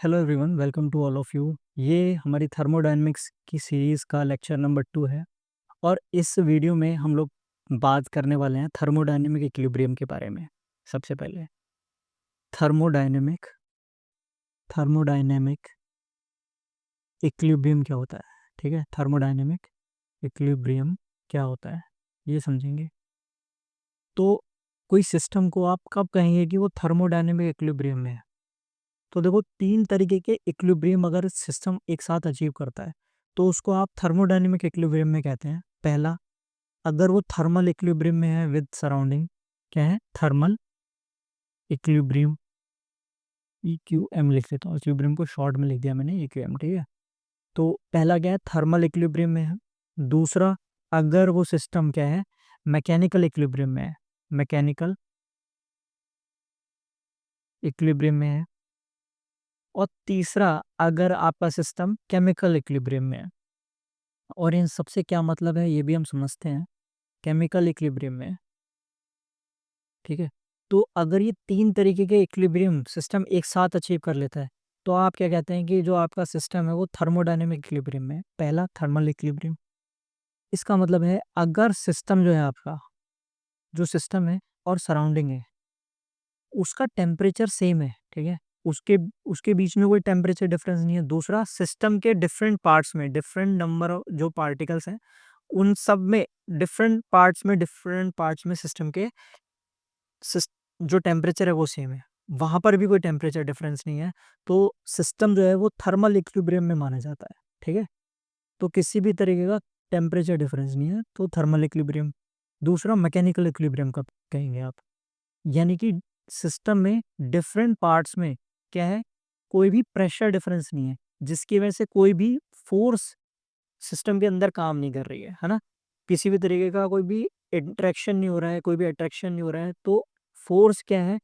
Hello everyone, welcome to all of you. ये हमारी thermodynamics की सीरीज़ का लेक्चर नंबर 2 है। और इस वीडियो में हम लोग बात करने वाले हैं थर्मोडायनेमिक इक्विलिब्रियम के बारे में। सबसे पहले थर्मोडायनेमिक थर्मोडायनेमिक इक्विलिब्रियम क्या होता है। ठीक है, थर्मोडायनेमिक इक्विलिब्रियम क्या होता है ये समझेंगे। तो कोई सिस्टम को आप कब कहेंगे कि वो थर्मोडायनेमिक इक्विलिब्रियम में है। तो देखो, 3 तरीके के इक्विलिब्रियम अगर सिस्टम एक साथ अचीव करता है तो उसको आप थर्मोडायनेमिक इक्विलिब्रियम में कहते हैं। पहला, अगर वो थर्मल इक्विलिब्रियम में है विद सराउंडिंग, क्या है, थर्मल इक्विलिब्रियम। EQM लिख लेता हूँ, इक्विलिब्रियम को शॉर्ट में लिख दिया मैंने, EQM। ठीक है, तो पहला क्या है, थर्मल इक्विलिब्रियम में है। दूसरा, अगर वो सिस्टम क्या है, मैकेनिकल इक्विलिब्रियम में है, मैकेनिकल इक्विलिब्रियम में है। और तीसरा, अगर आपका सिस्टम केमिकल इक्विलिब्रियम में है। और इन सबसे क्या मतलब है ये भी हम समझते हैं। केमिकल इक्विलिब्रियम में, ठीक है, तो अगर ये 3 तरीके के इक्विलिब्रियम सिस्टम एक साथ अचीव कर लेता है तो आप क्या कहते हैं कि जो आपका सिस्टम है वो थर्मोडायनेमिक इक्विलिब्रियम में है। पहला, थर्मल इक्विलिब्रियम। इसका मतलब है अगर सिस्टम जो है आपका, जो सिस्टम है और सराउंडिंग है, उसका टेम्परेचर सेम है, ठीक है, उसके उसके बीच में कोई टेम्परेचर डिफरेंस नहीं है। दूसरा, सिस्टम के डिफरेंट पार्ट्स में डिफरेंट नंबर ऑफ जो पार्टिकल्स हैं, उन सब में डिफरेंट पार्ट्स में सिस्टम के जो टेम्परेचर है वो सेम है, वहां पर भी कोई टेम्परेचर डिफरेंस नहीं है, तो सिस्टम जो है वो थर्मल इक्विलिब्रियम में माना जाता है। ठीक है, तो किसी भी तरीके का टेम्परेचर डिफरेंस नहीं है तो थर्मल इक्विलिब्रियम। दूसरा, मैकेनिकल इक्विलिब्रियम कब कहेंगे आप, यानी कि सिस्टम में डिफरेंट पार्ट्स में क्या है, कोई भी प्रेशर डिफरेंस नहीं है, जिसकी वजह से कोई भी फोर्स सिस्टम के अंदर काम नहीं कर रही है ना, किसी भी तरीके का कोई भी इंटरेक्शन नहीं हो रहा है, कोई भी अट्रैक्शन नहीं हो रहा है, तो फोर्स क्या है,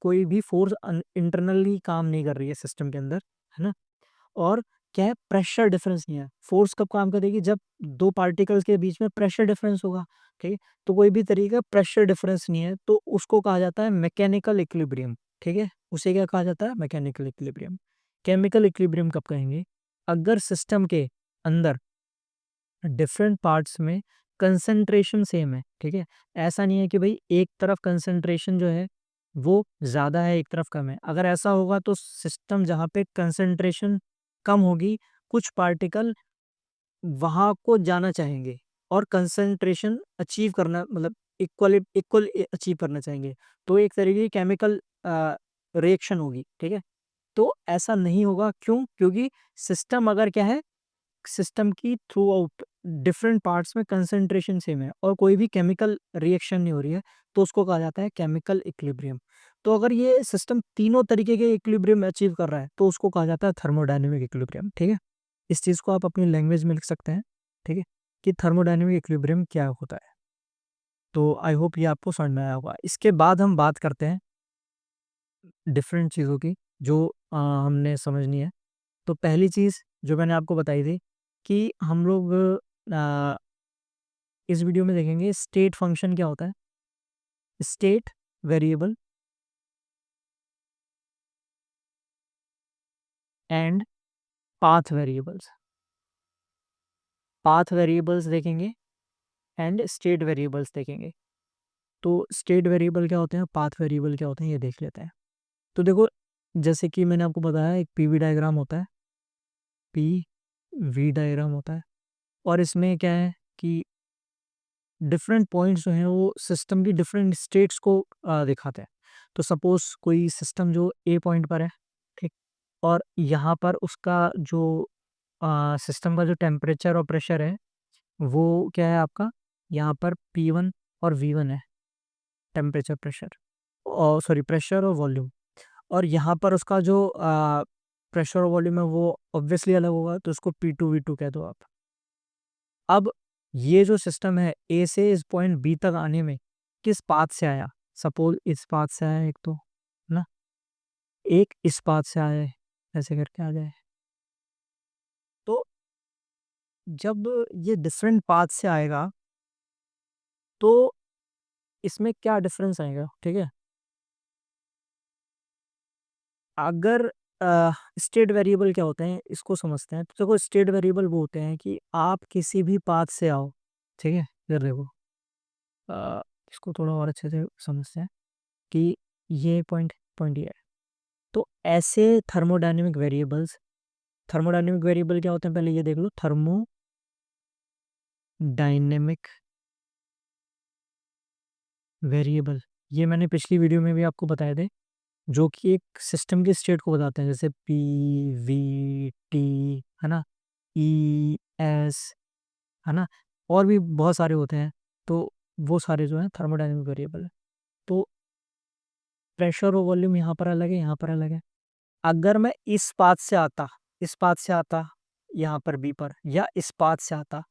कोई भी फोर्स इंटरनली काम नहीं कर रही है सिस्टम के अंदर, है ना। और क्या है, प्रेशर डिफरेंस नहीं है। फोर्स कब काम करेगी, जब दो पार्टिकल्स के बीच में प्रेशर डिफरेंस होगा। ठीक है, तो कोई भी तरीके का प्रेशर डिफरेंस नहीं है तो उसको कहा जाता है मैकेनिकल इक्विलिब्रियम। ठीक है, उसे क्या कहा जाता है, मैकेनिकल इक्विलिब्रियम। केमिकल इक्विलिब्रियम कब कहेंगे, अगर सिस्टम के अंदर डिफरेंट पार्ट्स में कंसंट्रेशन सेम है। ठीक है, ऐसा नहीं है कि भाई एक तरफ कंसंट्रेशन जो है वो ज़्यादा है, एक तरफ कम है। अगर ऐसा होगा तो सिस्टम जहाँ पे कंसंट्रेशन कम होगी, कुछ पार्टिकल वहाँ को जाना चाहेंगे और कंसंट्रेशन अचीव करना, मतलब इक्वल अचीव करना चाहेंगे, तो एक तरीके की केमिकल रिएक्शन होगी। ठीक है, तो ऐसा नहीं होगा, क्यों, क्योंकि सिस्टम अगर क्या है, सिस्टम की थ्रू आउट डिफरेंट पार्ट्स में कंसंट्रेशन सेम है और कोई भी केमिकल रिएक्शन नहीं हो रही है, तो उसको कहा जाता है केमिकल इक्विलिब्रियम। तो अगर ये सिस्टम तीनों तरीके के इक्विलिब्रियम अचीव कर रहा है तो उसको कहा जाता है थर्मोडायनेमिक इक्विलिब्रियम। ठीक है, इस चीज़ को आप अपनी लैंग्वेज में लिख सकते हैं। ठीक है, कि थर्मोडायनेमिक इक्विलिब्रियम क्या होता है। तो आई होप ये आपको समझ में आया होगा। इसके बाद हम बात करते हैं डिफरेंट चीज़ों की जो हमने समझनी है। तो पहली चीज़ जो मैंने आपको बताई थी कि हम लोग अ, इस वीडियो में देखेंगे स्टेट फंक्शन क्या होता है, state variable and path variables. Path variables देखेंगे एंड स्टेट वेरिएबल्स देखेंगे। तो स्टेट वेरिएबल क्या होते हैं, पाथ वेरिएबल क्या होते हैं, ये देख लेते हैं। तो देखो, जैसे कि मैंने आपको बताया, एक पीवी डायग्राम होता है, पी वी डायग्राम होता है, और इसमें क्या है कि डिफरेंट पॉइंट्स जो हैं वो सिस्टम की डिफरेंट स्टेट्स को दिखाते हैं। तो सपोज कोई सिस्टम जो ए पॉइंट पर है, ठीक, और यहाँ पर उसका जो सिस्टम का जो टेम्परेचर और प्रेशर है वो क्या है आपका, यहाँ पर P1 और V1 है, टेम्परेचर प्रेशर, और सॉरी प्रेशर और वॉल्यूम। और यहाँ पर उसका जो प्रेशर और वॉल्यूम है वो ऑब्वियसली अलग होगा, तो उसको P2 V2 कह दो आप। अब ये जो सिस्टम है, ए से इस पॉइंट बी तक आने में किस पाथ से आया, सपोज इस पाथ से आया एक, तो है ना, एक इस पाथ से आया है, ऐसे करके आ जाए। तो जब ये डिफरेंट पाथ से आएगा तो इसमें क्या डिफरेंस आएगा, ठीक है। अगर स्टेट वेरिएबल क्या होते हैं इसको समझते हैं। तो देखो स्टेट वेरिएबल वो होते हैं कि आप किसी भी पाथ से आओ, ठीक है, इधर देखो, अ, इसको थोड़ा और अच्छे से समझते हैं कि ये पॉइंट पॉइंट ये है। तो ऐसे थर्मोडायनेमिक वेरिएबल क्या होते हैं पहले ये देख लो। थर्मोडायनेमिक वेरिएबल, ये मैंने पिछली वीडियो में भी आपको बताए थे, जो कि एक सिस्टम की स्टेट को बताते हैं, जैसे पी, वी, टी, है ना, ई, एस, है ना, और भी बहुत सारे होते हैं। तो वो सारे जो हैं थर्मोडायनेमिक वेरिएबल है। तो प्रेशर और वॉल्यूम यहाँ पर अलग है, यहाँ पर अलग है। अगर मैं इस पाथ से आता यहाँ पर बी पर, या इस पाथ से आता,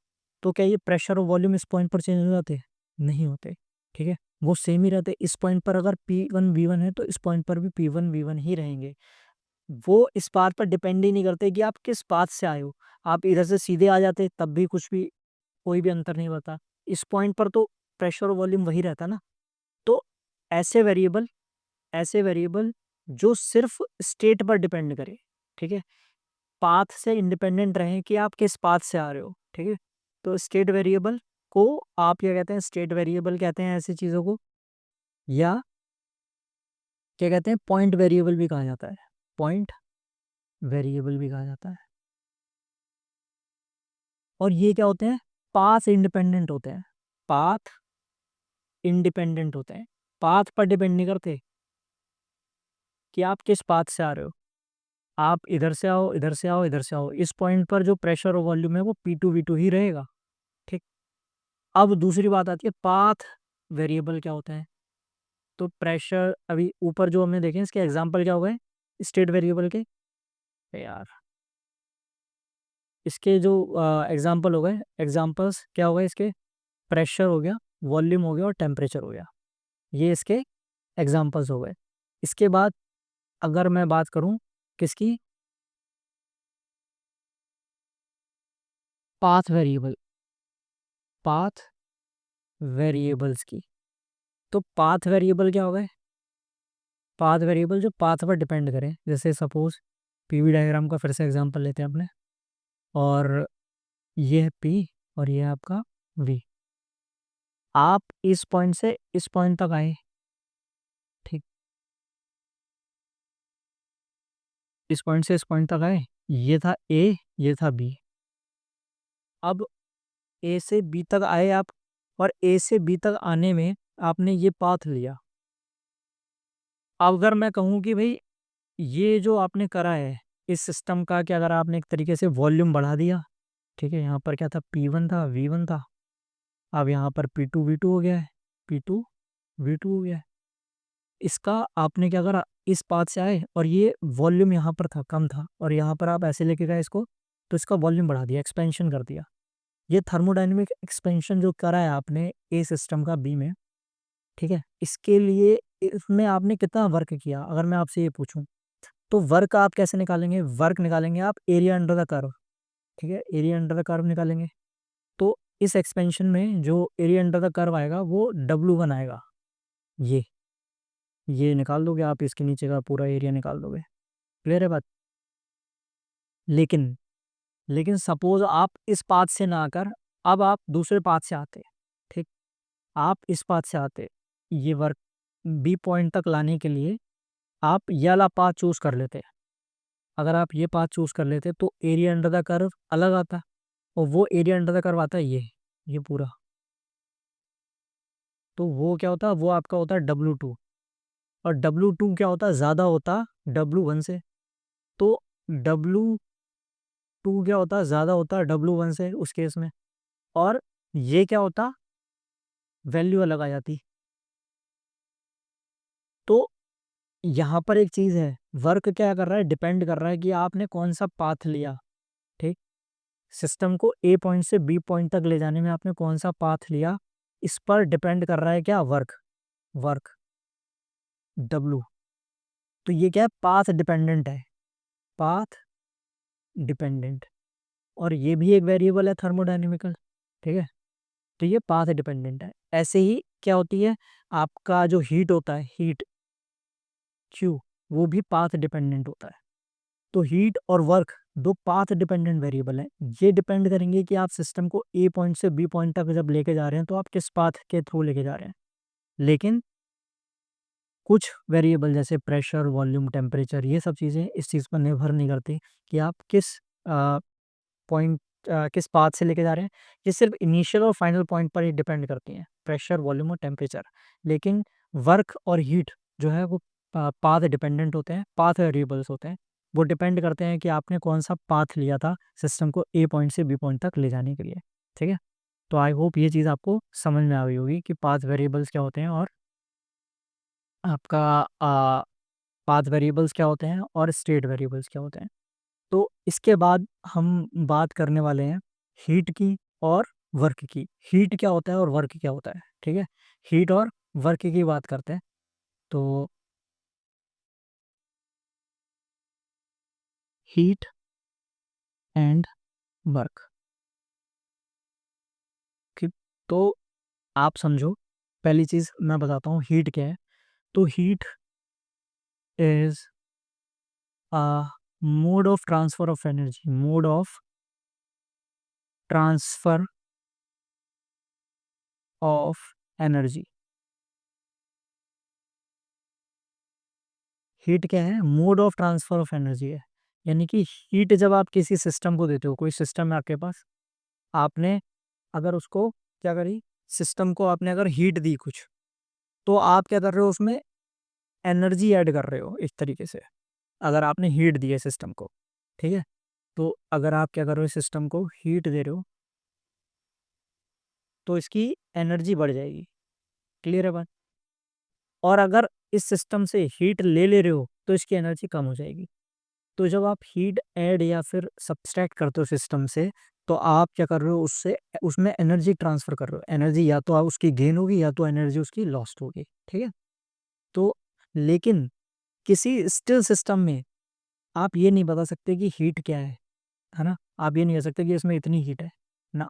तो क्या ये प्रेशर और वॉल्यूम इस पॉइंट पर चेंज हो जाते? नहीं होते, ठीक है, वो सेम ही रहते। इस पॉइंट पर अगर P1 V1 है तो इस पॉइंट पर भी P1 V1 ही रहेंगे। वो इस बात पर डिपेंड ही नहीं करते कि आप किस पाथ से आए हो। आप इधर से सीधे आ जाते तब भी कुछ भी, कोई भी अंतर नहीं होता। इस पॉइंट पर तो प्रेशर और वॉल्यूम वही रहता ना। तो ऐसे वेरिएबल ऐसे वेरिएबल जो सिर्फ स्टेट पर डिपेंड करे, ठीक है, पाथ से इंडिपेंडेंट रहें कि आप किस पाथ से आ रहे हो, ठीक है। तो स्टेट वेरिएबल को आप क्या कहते हैं? स्टेट वेरिएबल कहते हैं ऐसी चीज़ों को, या क्या कहते हैं, पॉइंट वेरिएबल भी कहा जाता है। पॉइंट वेरिएबल भी कहा जाता है। और ये क्या होते हैं? पाथ इंडिपेंडेंट होते हैं। पाथ इंडिपेंडेंट होते हैं, पाथ पर डिपेंड नहीं करते कि आप किस पाथ से आ रहे हो। आप इधर से आओ, इधर से आओ, इधर से आओ, इस पॉइंट पर जो प्रेशर और वॉल्यूम है वो P2 V2 ही रहेगा, ठीक। अब दूसरी बात आती है पाथ वेरिएबल क्या होता है। तो प्रेशर, अभी ऊपर जो हमने देखे इसके एग्जांपल क्या हो गए स्टेट वेरिएबल के? यार, इसके जो एग्जांपल हो गए, एग्जांपल्स क्या हो गए इसके? प्रेशर हो गया, वॉल्यूम हो गया और टेम्परेचर हो गया। ये इसके एग्जांपल्स हो गए। इसके बाद अगर मैं बात करूं किसकी? पाथ वेरिएबल, पाथ वेरिएबल्स की। तो पाथ वेरिएबल क्या हो गए? पाथ वेरिएबल जो पाथ पर डिपेंड करें, जैसे सपोज पीवी डायग्राम का फिर से एग्जांपल लेते हैं अपने, और ये है पी और ये है आपका वी। आप इस पॉइंट से इस पॉइंट तक आए, ठीक, इस पॉइंट से इस पॉइंट तक आए, ये था ए, ये था बी। अब ए से बी तक आए आप, और ए से बी तक आने में आपने ये पाथ लिया। अब अगर मैं कहूँ कि भाई ये जो आपने करा है इस सिस्टम का, कि अगर आपने एक तरीके से वॉल्यूम बढ़ा दिया, ठीक है, यहाँ पर क्या था, P1 था, V1 था, अब यहाँ पर P2 V2 हो गया है, P2 V2 हो गया है। इसका आपने क्या करा, इस पाथ से आए और ये वॉल्यूम यहाँ पर था, कम था, और यहाँ पर आप ऐसे लेके गए इसको, तो इसका वॉल्यूम बढ़ा दिया, एक्सपेंशन कर दिया। ये थर्मोडायनेमिक एक्सपेंशन जो करा है आपने ए सिस्टम का बी में, ठीक है, इसके लिए इसमें आपने कितना वर्क किया, अगर मैं आपसे ये पूछूं, तो वर्क आप कैसे निकालेंगे? वर्क निकालेंगे आप एरिया अंडर द कर्व, ठीक है, एरिया अंडर द कर्व निकालेंगे। तो इस एक्सपेंशन में जो एरिया अंडर द कर्व आएगा वो W1 आएगा। ये निकाल दोगे आप, इसके नीचे का पूरा एरिया निकाल दोगे। क्लियर है बात? लेकिन लेकिन सपोज आप इस पाथ से ना आकर अब आप दूसरे पाथ से आते, ठीक, आप इस पाथ से आते, ये वर्क बी पॉइंट तक लाने के लिए आप ये वाला पाथ चूज कर लेते। अगर आप ये पाथ चूज कर लेते तो एरिया अंडर द कर्व अलग आता, और वो एरिया अंडर द कर्व आता है ये पूरा। तो वो क्या होता है, वो आपका होता है W2, और W2 क्या होता है, ज़्यादा होता W1 से। तो W2 क्या होता है, ज़्यादा होता है W1 से उस केस में, और ये क्या होता, वैल्यू अलग आ जाती। तो यहाँ पर एक चीज़ है, वर्क क्या कर रहा है, डिपेंड कर रहा है कि आपने कौन सा पाथ लिया, ठीक, सिस्टम को ए पॉइंट से बी पॉइंट तक ले जाने में आपने कौन सा पाथ लिया, इस पर डिपेंड कर रहा है क्या, वर्क। Work W। तो ये क्या है, पाथ डिपेंडेंट है, पाथ डिपेंडेंट। और ये भी एक वेरिएबल है थर्मोडायनेमिकल, ठीक है। तो ये पाथ डिपेंडेंट है। ऐसे ही क्या होती है, आपका जो हीट होता है, हीट Q, वो भी पाथ डिपेंडेंट होता है। तो हीट और वर्क दो पाथ डिपेंडेंट वेरिएबल हैं। ये डिपेंड करेंगे कि आप सिस्टम को ए पॉइंट से बी पॉइंट तक जब लेके जा रहे हैं तो आप किस पाथ के थ्रू लेके जा रहे हैं। लेकिन कुछ वेरिएबल जैसे प्रेशर, वॉल्यूम, टेम्परेचर, ये सब चीज़ें इस चीज़ पर निर्भर नहीं करती कि आप किस पॉइंट किस पाथ से लेके जा रहे हैं। ये सिर्फ इनिशियल और फाइनल पॉइंट पर ही डिपेंड करती हैं, प्रेशर, वॉल्यूम और टेम्परेचर। लेकिन वर्क और हीट जो है वो पाथ डिपेंडेंट होते हैं, पाथ वेरिएबल्स होते हैं। वो डिपेंड करते हैं कि आपने कौन सा पाथ लिया था सिस्टम को ए पॉइंट से बी पॉइंट तक ले जाने के लिए। ठीक है, तो आई होप ये चीज़ आपको समझ में आ गई होगी कि पाथ वेरिएबल्स क्या होते हैं और आपका पाथ वेरिएबल्स क्या होते हैं और स्टेट वेरिएबल्स क्या होते हैं। तो इसके बाद हम बात करने वाले हैं हीट की और वर्क की। हीट क्या होता है और वर्क क्या होता है, ठीक है। हीट और वर्क की बात करते हैं। तो हीट एंड वर्क की, तो आप समझो, पहली चीज़ मैं बताता हूँ हीट क्या है। तो heat is a mode of transfer of energy, mode of transfer of energy. Heat क्या है? Mode of transfer of energy है। यानी कि हीट जब आप किसी सिस्टम को देते हो, कोई सिस्टम है आपके पास, आपने अगर उसको क्या करी, सिस्टम को आपने अगर हीट दी कुछ, तो आप क्या कर रहे हो, उसमें एनर्जी ऐड कर रहे हो एक तरीके से। अगर आपने हीट दी है सिस्टम को, ठीक है, तो अगर आप क्या कर रहे हो, सिस्टम को हीट दे रहे हो तो इसकी एनर्जी बढ़ जाएगी। क्लियर है बात? और अगर इस सिस्टम से हीट ले ले रहे हो तो इसकी एनर्जी कम हो जाएगी। तो जब आप हीट ऐड या फिर सब्सट्रैक्ट करते हो सिस्टम से, तो आप क्या कर रहे हो, उससे उसमें एनर्जी ट्रांसफर कर रहे हो। एनर्जी या तो आप उसकी गेन होगी या तो एनर्जी उसकी लॉस्ट होगी। ठीक है, तो लेकिन किसी स्टिल सिस्टम में आप ये नहीं बता सकते कि हीट क्या है ना। आप ये नहीं कह सकते कि इसमें इतनी हीट है ना।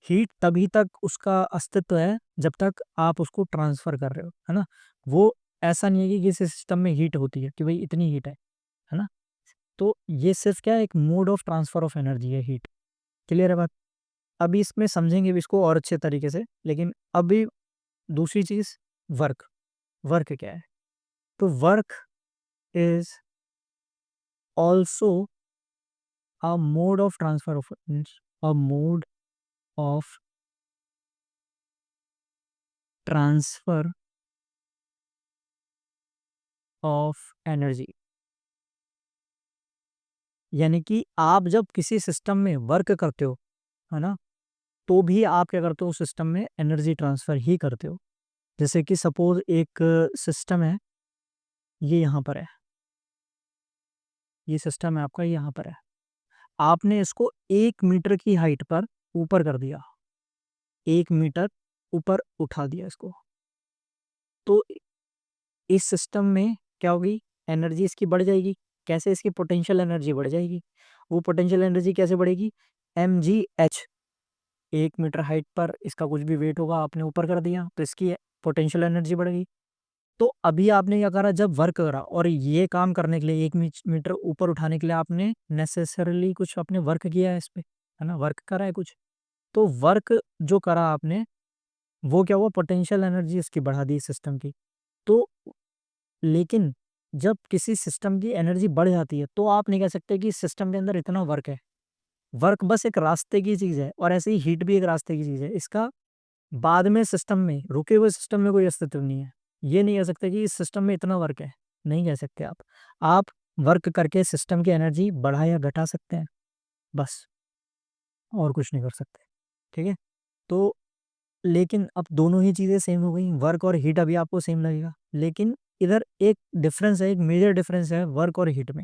हीट तभी तक उसका अस्तित्व है जब तक आप उसको ट्रांसफर कर रहे हो, है ना। वो ऐसा नहीं है कि किसी सिस्टम में हीट होती है कि भाई इतनी हीट है ना। तो ये सिर्फ क्या है, एक mode of transfer of energy है हीट। क्लियर है बात? अभी इसमें समझेंगे भी इसको और अच्छे तरीके से, लेकिन अभी दूसरी चीज, वर्क। वर्क क्या है? तो work is also a mode of transfer of, a mode of transfer of energy. यानी कि आप जब किसी सिस्टम में वर्क करते हो, है ना, तो भी आप क्या करते हो, सिस्टम में एनर्जी ट्रांसफर ही करते हो। जैसे कि सपोज एक सिस्टम है, ये यहाँ पर है, ये सिस्टम है आपका, ये यहाँ पर है। आपने इसको 1 मीटर की हाइट पर ऊपर कर दिया, 1 मीटर ऊपर उठा दिया इसको। तो इस सिस्टम में क्या होगी, एनर्जी इसकी बढ़ जाएगी। कैसे? इसकी पोटेंशियल एनर्जी बढ़ जाएगी। वो पोटेंशियल एनर्जी कैसे बढ़ेगी? mgh। 1 मीटर हाइट पर इसका कुछ भी वेट होगा, आपने ऊपर कर दिया तो इसकी पोटेंशियल एनर्जी बढ़ गई। तो अभी आपने क्या करा, जब वर्क करा, और ये काम करने के लिए 1 मीटर ऊपर उठाने के लिए आपने नेसेसरली कुछ आपने वर्क किया है इस पे, है ना, वर्क करा है कुछ। तो वर्क जो करा आपने, वो क्या हुआ, पोटेंशियल एनर्जी इसकी बढ़ा दी सिस्टम की। तो लेकिन जब किसी सिस्टम की एनर्जी बढ़ जाती है तो आप नहीं कह सकते कि सिस्टम के अंदर इतना वर्क है। वर्क बस एक रास्ते की चीज है, और ऐसे ही हीट भी एक रास्ते की चीज है। इसका बाद में सिस्टम में, रुके हुए सिस्टम में कोई अस्तित्व नहीं है। ये नहीं कह सकते कि इस सिस्टम में इतना वर्क है, नहीं कह सकते आप वर्क करके सिस्टम की एनर्जी बढ़ा या घटा सकते हैं, बस, और कुछ नहीं कर सकते। ठीक है, तो लेकिन अब दोनों ही चीज़ें सेम हो गई, वर्क और हीट अभी आपको सेम लगेगा, लेकिन इधर एक डिफरेंस है, एक मेजर डिफरेंस है वर्क और हीट में।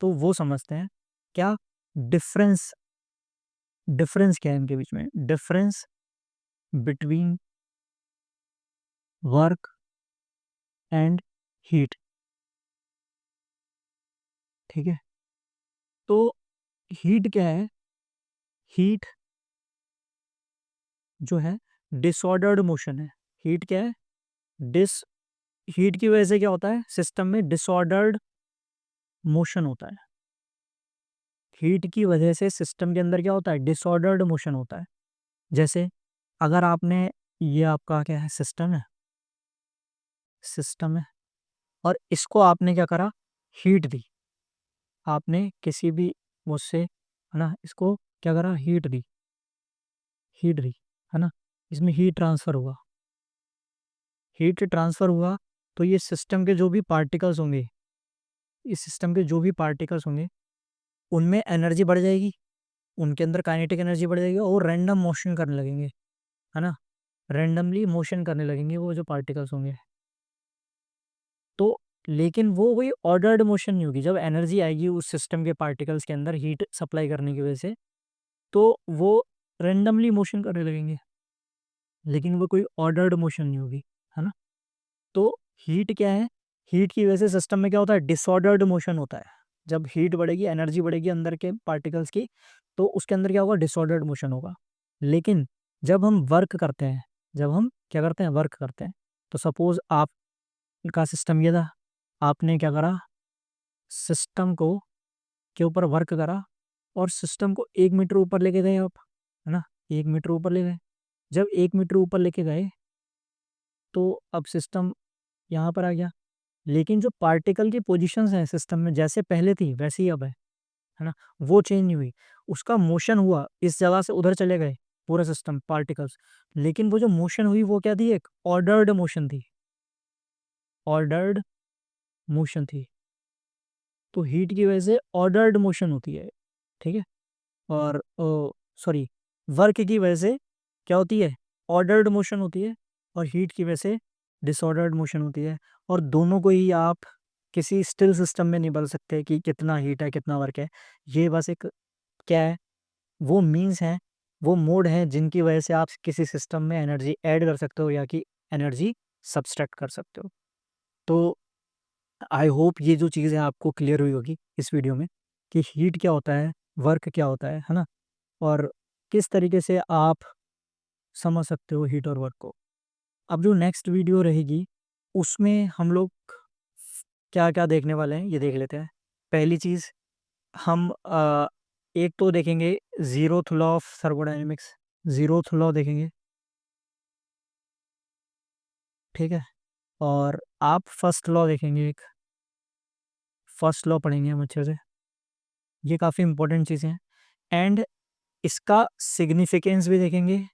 तो वो समझते हैं क्या डिफरेंस, डिफरेंस क्या है इनके बीच में। Difference between work and heat. ठीक है, तो हीट क्या है? हीट जो है डिसऑर्डर्ड मोशन है। हीट क्या है? डिस हीट की वजह से क्या होता है, सिस्टम में डिसऑर्डर्ड मोशन होता है। हीट की वजह से सिस्टम के अंदर क्या होता है, डिसऑर्डर्ड मोशन होता है। जैसे अगर आपने, ये आपका क्या है, सिस्टम है और इसको आपने क्या करा, हीट दी। आपने किसी भी उससे, है ना, इसको क्या करा, हीट दी, है ना, इसमें हीट ट्रांसफर हुआ। तो ये सिस्टम के जो भी पार्टिकल्स होंगे, इस सिस्टम के जो भी पार्टिकल्स होंगे उनमें एनर्जी बढ़ जाएगी, उनके अंदर काइनेटिक एनर्जी बढ़ जाएगी और रैंडम मोशन करने लगेंगे, है ना, रैंडमली मोशन करने लगेंगे वो जो पार्टिकल्स होंगे। तो लेकिन वो कोई ऑर्डर्ड मोशन नहीं होगी। जब एनर्जी आएगी उस सिस्टम के पार्टिकल्स के अंदर हीट सप्लाई करने की वजह से, तो वो रैंडमली मोशन करने लगेंगे, लेकिन वो कोई ऑर्डर्ड मोशन नहीं होगी, है ना। तो हीट क्या है, हीट की वजह से सिस्टम में क्या होता है, डिसऑर्डर्ड मोशन होता है। जब हीट बढ़ेगी, एनर्जी बढ़ेगी अंदर के पार्टिकल्स की, तो उसके अंदर क्या होगा, डिसऑर्डर्ड मोशन होगा। लेकिन जब हम वर्क करते हैं, जब हम क्या करते हैं, वर्क करते हैं, तो सपोज आपका सिस्टम ये था, आपने क्या करा, सिस्टम को के ऊपर वर्क करा और सिस्टम को 1 मीटर ऊपर लेके गए आप, है ना, 1 मीटर ऊपर ले गए। जब 1 मीटर ऊपर लेके गए तो अब सिस्टम यहाँ पर आ गया, लेकिन जो पार्टिकल की पोजीशंस हैं सिस्टम में, जैसे पहले थी वैसे ही अब है ना, वो चेंज नहीं हुई। उसका मोशन हुआ, इस जगह से उधर चले गए पूरा सिस्टम पार्टिकल्स, लेकिन वो जो मोशन हुई वो क्या थी, एक ऑर्डर्ड मोशन थी, ऑर्डर्ड मोशन थी। तो हीट की वजह से ऑर्डर्ड मोशन होती है, ठीक है। और सॉरी, वर्क की वजह से क्या होती है, ऑर्डर्ड मोशन होती है, और हीट की वजह से डिसऑर्डर्ड मोशन होती है। और दोनों को ही आप किसी स्टिल सिस्टम में नहीं बदल सकते कि कितना हीट है कितना वर्क है। ये बस एक क्या है, वो मीन्स हैं, वो मोड हैं जिनकी वजह से आप किसी सिस्टम में एनर्जी ऐड कर सकते हो या कि एनर्जी सब्सट्रैक्ट कर सकते हो। तो आई होप ये जो चीज़ है आपको क्लियर हुई होगी इस वीडियो में, कि हीट क्या होता है, वर्क क्या होता है ना, और किस तरीके से आप समझ सकते हो हीट और वर्क को। अब जो नेक्स्ट वीडियो रहेगी उसमें हम लोग क्या क्या देखने वाले हैं ये देख लेते हैं। पहली चीज़, हम एक तो देखेंगे zeroth law of thermodynamics, zeroth law देखेंगे, ठीक है। और आप फर्स्ट लॉ देखेंगे, एक फर्स्ट लॉ पढ़ेंगे हम अच्छे से, ये काफ़ी इंपॉर्टेंट चीज़ें हैं। एंड इसका सिग्निफिकेंस भी देखेंगे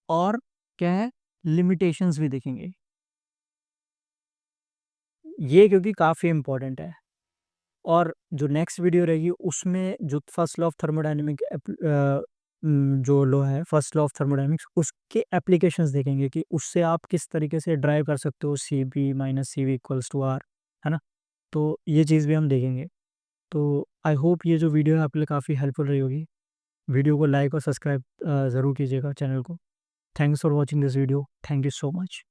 और क्या है, लिमिटेशंस भी देखेंगे, ये क्योंकि काफ़ी इंपॉर्टेंट है। और जो नेक्स्ट वीडियो रहेगी उसमें जो फर्स्ट लॉ ऑफ थर्मोडायनेमिक जो लॉ है, फर्स्ट लॉ ऑफ थर्मोडायनेमिक्स, उसके एप्लीकेशंस देखेंगे कि उससे आप किस तरीके से ड्राइव कर सकते हो C P minus C V equals to R, है ना। तो ये चीज़ भी हम देखेंगे। तो आई होप ये जो वीडियो है आपके लिए काफ़ी हेल्पफुल रही होगी। वीडियो को लाइक और सब्सक्राइब ज़रूर कीजिएगा चैनल को। Thanks for watching this video, thank you so much.